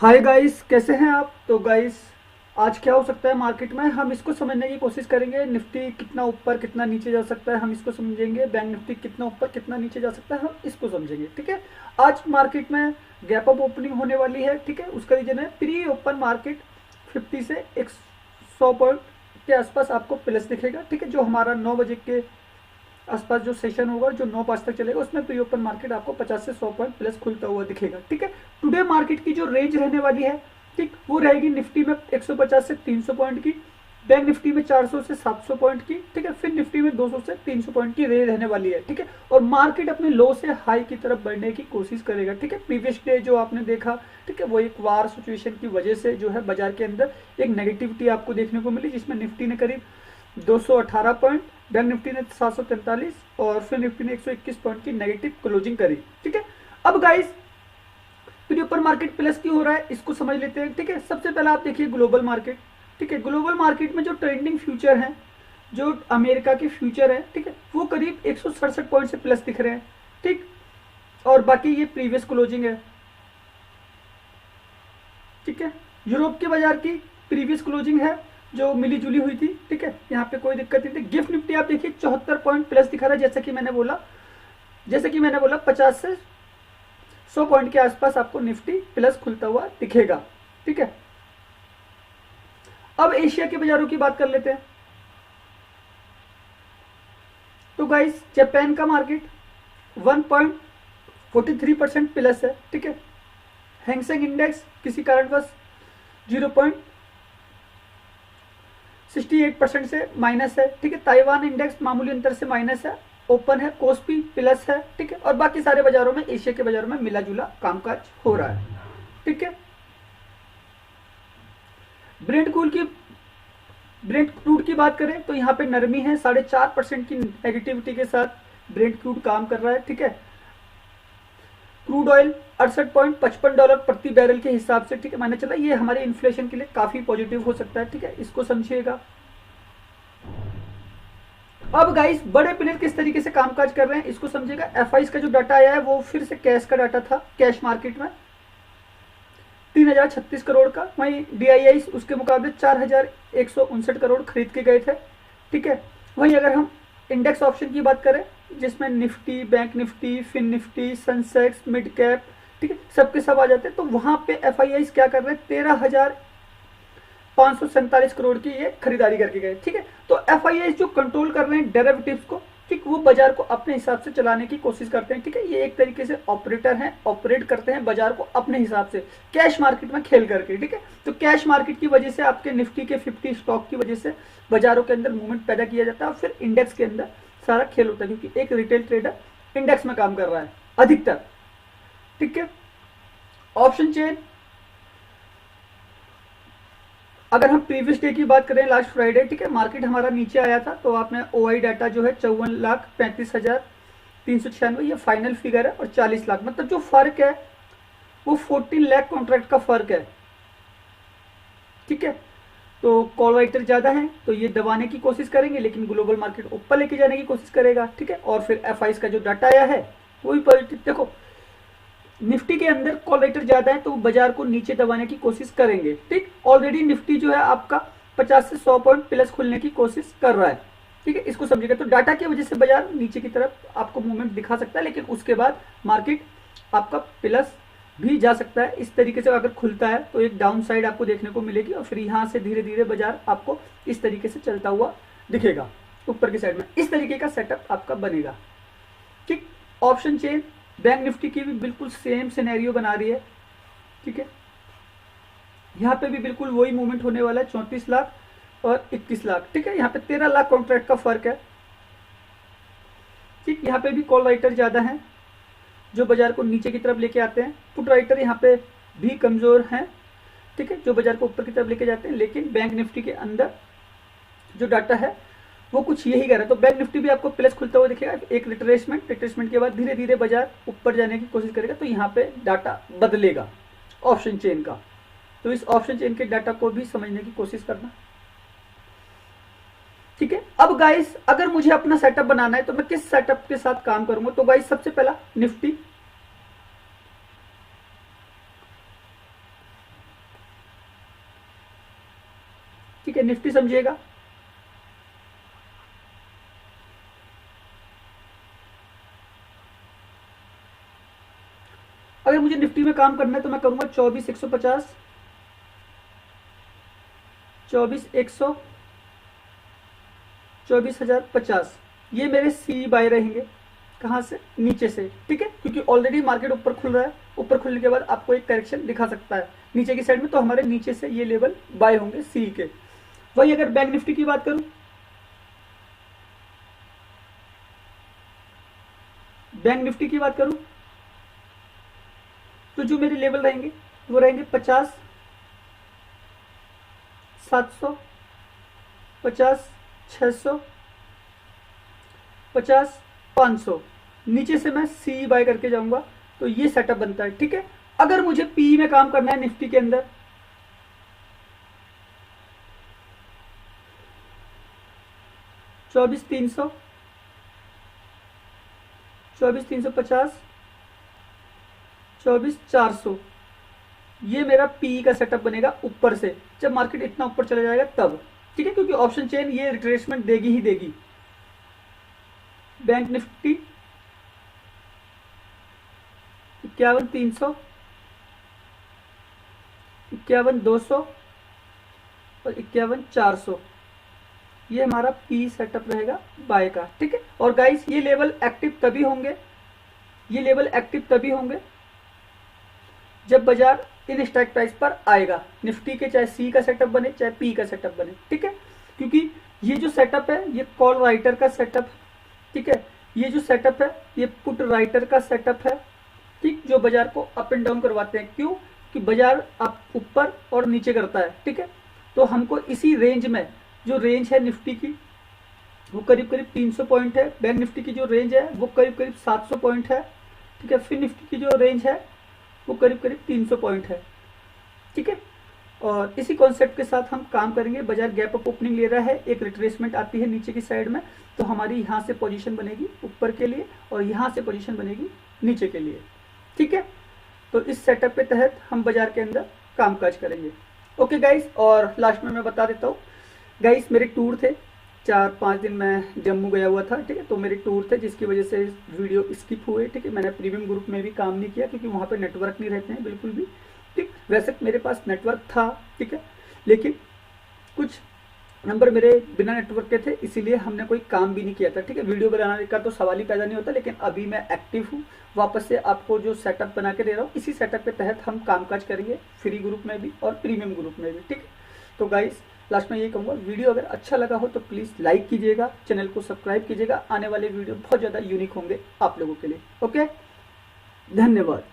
Hi guys, कैसे हैं आप। तो गाइस, आज क्या हो सकता है मार्केट में, हम इसको समझने की कोशिश करेंगे। निफ्टी कितना ऊपर कितना नीचे जा सकता है, हम इसको समझेंगे। बैंक निफ्टी कितना ऊपर कितना नीचे जा सकता है, हम इसको समझेंगे। ठीक है। आज मार्केट में गैप अप ओपनिंग होने वाली है। ठीक है। उसका रीजन है प्री ओपन मार्केट 50 से 100 पॉइंट के आसपास आपको प्लस दिखेगा। ठीक है। जो हमारा 9 बजे के आसपास जो सेशन होगा, जो 9 5 तक चलेगा, उसमें प्री ओपन मार्केट आपको 50 से 100 पॉइंट प्लस खुलता हुआ दिखेगा। ठीक है। टुडे मार्केट की जो रेंज रहने वाली है, ठीक, वो रहेगी निफ्टी में 150 से 300 पॉइंट की, बैंक निफ्टी में 400 से 700 पॉइंट की। ठीक है। फिर निफ्टी में 200 से 300 पॉइंट की रेंज रहने वाली है। ठीक है। और मार्केट अपने लो से हाई की तरफ बढ़ने की कोशिश करेगा। ठीक है। प्रीवियस डे जो आपने देखा, ठीक है, वो एक वार सिचुएशन की वजह से जो है बाजार के अंदर एक नेगेटिविटी आपको देखने को मिली, जिसमें निफ्टी ने करीब 218 पॉइंट, बैंक निफ्टी ने 743 और फिर निफ्टी ने 121 पॉइंट की नेगेटिव क्लोजिंग करी। ठीक है। अब guys, pre open market plus क्यों हो रहा है, इसको समझ लेते हैं। ठीक है। सबसे पहले आप देखिए ग्लोबल मार्केट। ठीक है। ग्लोबल मार्केट में जो ट्रेंडिंग फ्यूचर है, जो अमेरिका के फ्यूचर है, ठीक है, वो करीब 167 पॉइंट से प्लस दिख रहे हैं। ठीक। और बाकी ये प्रीवियस क्लोजिंग है। ठीक है। यूरोप के बाजार की प्रीवियस क्लोजिंग है जो मिली जुली हुई थी। ठीक है। यहाँ पे कोई दिक्कत नहीं थी। गिफ्ट निफ्टी आप देखिए 74 पॉइंट प्लस दिखा रहा है। जैसे कि मैंने बोला 50 से 100 पॉइंट के आसपास आपको निफ्टी प्लस खुलता हुआ दिखेगा। ठीक है। अब एशिया के बाजारों की बात कर लेते हैं। तो गाइस, जापान का मार्केट 1.43% प्लस है। ठीक है। हैंगसेंग इंडेक्स किसी कारणवश 0.68% से माइनस है। ठीक है। ताइवान इंडेक्स मामूली अंतर से माइनस है, ओपन है। कोस्पी प्लस है। ठीक है। और बाकी सारे बाजारों में, एशिया के बाजारों में मिला जुला कामकाज हो रहा है। ठीक है। ब्रेंट कूल की ब्रेंट क्रूड की बात करें तो यहाँ पे नरमी है, 4.5% की नेगेटिविटी के साथ ब्रेंट क्रूड काम कर रहा है। ठीक है। क्रूड ऑयल $68.55 प्रति बैरल के हिसाब से, ठीक है, माने चला ये हमारे इन्फ्लेशन के लिए काफी पॉजिटिव हो सकता है। ठीक है। इसको समझिएगा। अब गाइस, बड़े प्लेयर किस तरीके से कामकाज कर रहे हैं इसको समझिएगा। एफआईज का जो डाटा आया है वो फिर से कैश का डाटा था। कैश मार्केट में 3036 करोड़ का, वहीं डीआईआई उसके मुकाबले 4159 करोड़ खरीद के गए थे। ठीक है। वहीं अगर हम इंडेक्स ऑप्शन की बात करें, जिसमें Nifty, bank Nifty, fin Nifty, Sensex, mid cap, ठीक है, सबके सब आ जाते हैं, तो वहां पे एफआईआई क्या कर रहे हैं, 13,547 करोड़ की ये खरीदारी करके गए। ठीक है। तो एफआईआई जो कंट्रोल कर रहे हैं डेरिवेटिव्स को, ठीक, वो बाजार को अपने हिसाब से चलाने की कोशिश करते हैं। ठीक है। ये एक तरीके से ऑपरेटर हैं, ऑपरेट करते हैं बाजार को अपने हिसाब से, कैश मार्केट में खेल करके। ठीक है। तो कैश मार्केट की वजह से, आपके निफ्टी के 50 स्टॉक की वजह से बाजारों के अंदर मूवमेंट पैदा किया जाता है और फिर इंडेक्स के अंदर सारा खेल होता है, क्योंकि एक रिटेल ट्रेडर इंडेक्स में काम कर रहा है अधिकतर। ठीक है। ऑप्शन चेन, अगर हम प्रीवियस डे की बात करें, लास्ट फ्राइडे, ठीक है, मार्केट हमारा नीचे आया था, तो आपने ओआई डाटा जो है 54,35,396 ये फाइनल फिगर है, और 40 लाख, मतलब जो फर्क है वो 14 लाख कॉन्ट्रैक्ट का फर्क है। ठीक है। तो कॉल राइटर ज्यादा है तो ये दबाने की कोशिश करेंगे, लेकिन ग्लोबल मार्केट ऊपर लेके जाने की कोशिश करेगा। ठीक है। और फिर एफआईज का जो डाटा आया है वो भी पॉजिटिव। देखो, निफ्टी के अंदर कॉल राइटर ज्यादा है तो बाजार को नीचे दबाने की कोशिश करेंगे। ठीक। ऑलरेडी निफ्टी जो है आपका 50 से 100 पॉइंट प्लस खुलने की कोशिश कर रहा है। ठीक है। इसको समझिएगा। तो डाटा की वजह से बाजार नीचे की तरफ आपको मूवमेंट दिखा सकता है, लेकिन उसके बाद मार्केट आपका प्लस भी जा सकता है। इस तरीके से अगर खुलता है तो एक डाउन साइड आपको देखने को मिलेगी, और फिर यहाँ से धीरे धीरे बाजार आपको इस तरीके से चलता हुआ दिखेगा ऊपर की साइड में। इस तरीके का सेटअप आपका बनेगा। ठीक। ऑप्शन चेन बैंक निफ्टी की भी बिल्कुल सेम सिनेरियो बना रही है। ठीक है। यहाँ पे भी बिल्कुल वही मूवमेंट होने वाला है, 34 लाख और 21 लाख। ठीक है। यहाँ पे 13 लाख कॉन्ट्रैक्ट का फर्क है। ठीक। यहाँ पे भी कॉल राइटर ज्यादा है जो बाजार को नीचे की तरफ लेके आते हैं। पुट राइटर यहाँ पे भी कमजोर हैं। ठीक है। जो बाजार को ऊपर की तरफ लेके जाते हैं, लेकिन बैंक निफ्टी के अंदर जो डाटा है वो कुछ यही कर रहा है। तो बैंक निफ्टी भी आपको प्लस खुलता हुआ दिखेगा। एक रिट्रेसमेंट के बाद धीरे धीरे बाजार ऊपर जाने की कोशिश करेगा, तो यहाँ पे डाटा बदलेगा ऑप्शन चेन का। तो इस ऑप्शन चेन के डाटा को भी समझने की कोशिश करना। ठीक है। अब गाइस, अगर मुझे अपना सेटअप बनाना है तो मैं किस सेटअप के साथ काम करूंगा। तो गाइस, सबसे पहला निफ्टी, ठीक है, निफ्टी समझिएगा। अगर मुझे निफ्टी में काम करना है तो मैं करूंगा 24,150, 24,100, 24,050, ये मेरे सी बाय रहेंगे। कहाँ से? नीचे से, ठीक है, क्योंकि ऑलरेडी मार्केट ऊपर खुल रहा है, ऊपर खुलने के बाद आपको एक करेक्शन दिखा सकता है नीचे की साइड में, तो हमारे नीचे से ये लेवल बाय होंगे सी के। वही अगर बैंक निफ्टी की बात करूं, बैंक निफ्टी की बात करूं तो जो मेरे लेवल रहेंगे वो रहेंगे 50, 700, 50, 600, 50, 500, नीचे से मैं सी बाय करके जाऊंगा, तो ये सेटअप बनता है, ठीक है। अगर मुझे पी में काम करना है निफ्टी के अंदर, 24,300, 24,350, 24,400, ये मेरा पी का सेटअप बनेगा ऊपर से, जब मार्केट इतना ऊपर चला जाएगा तब, ठीक है, क्योंकि ऑप्शन चेन ये रिट्रेसमेंट देगी ही देगी। बैंक निफ्टी 51,300, 51,200 और 51,400, ये हमारा पी सेटअप रहेगा बाय का, ठीक है। और गाइस ये लेवल एक्टिव तभी होंगे, ये लेवल एक्टिव तभी होंगे जब बाजार इन स्ट्राइक प्राइस पर आएगा, निफ्टी के चाहे सी का सेटअप बने चाहे पी का सेटअप बने, ठीक है, क्योंकि ये जो सेटअप है ये कॉल राइटर का सेटअप, ठीक है, ये जो सेटअप है ये पुट राइटर का सेटअप है, ठीक, जो बाजार को अप एंड डाउन करवाते हैं। क्यों? कि बाजार आप ऊपर और नीचे करता है, ठीक है, तो हमको इसी रेंज में, जो रेंज है निफ्टी की वो करीब करीब 300 पॉइंट है, बैंक निफ्टी की जो रेंज है वो करीब करीब 700 पॉइंट है, ठीक है, फिर निफ्टी की जो रेंज है वो करीब करीब 300 पॉइंट है, ठीक है। और इसी कॉन्सेप्ट के साथ हम काम करेंगे। बाजार गैप अप ओपनिंग ले रहा है, एक रिट्रेसमेंट आती है नीचे की साइड में, तो हमारी यहाँ से पोजीशन बनेगी ऊपर के लिए और यहाँ से पोजीशन बनेगी नीचे के लिए, ठीक है। तो इस सेटअप के तहत हम बाजार के अंदर कामकाज करेंगे। ओके गाइस, और लास्ट में मैं बता देता हूँ गाइस, मेरे टूर थे 4-5 दिन मैं जम्मू गया हुआ था, ठीक है, तो मेरे टूर थे जिसकी वजह से वीडियो स्किप हुए, ठीक है। मैंने प्रीमियम ग्रुप में भी काम नहीं किया क्योंकि वहाँ पे नेटवर्क नहीं रहते हैं बिल्कुल भी, ठीक। वैसे मेरे पास नेटवर्क था, ठीक है, लेकिन कुछ नंबर मेरे बिना नेटवर्क के थे, इसीलिए हमने कोई काम भी नहीं किया था, ठीक है। वीडियो बनाने का तो सवाल ही पैदा नहीं होता, लेकिन अभी मैं एक्टिव हूँ, वापस से आपको जो सेटअप बना के दे रहा हूँ, इसी सेटअप के तहत हम कामकाज करेंगे, फ्री ग्रुप में भी और प्रीमियम ग्रुप में भी, ठीक। तो गाइस लास्ट में यही कहूँगा, वीडियो अगर अच्छा लगा हो तो प्लीज़ लाइक कीजिएगा, चैनल को सब्सक्राइब कीजिएगा, आने वाले वीडियो बहुत ज़्यादा यूनिक होंगे आप लोगों के लिए। ओके, धन्यवाद।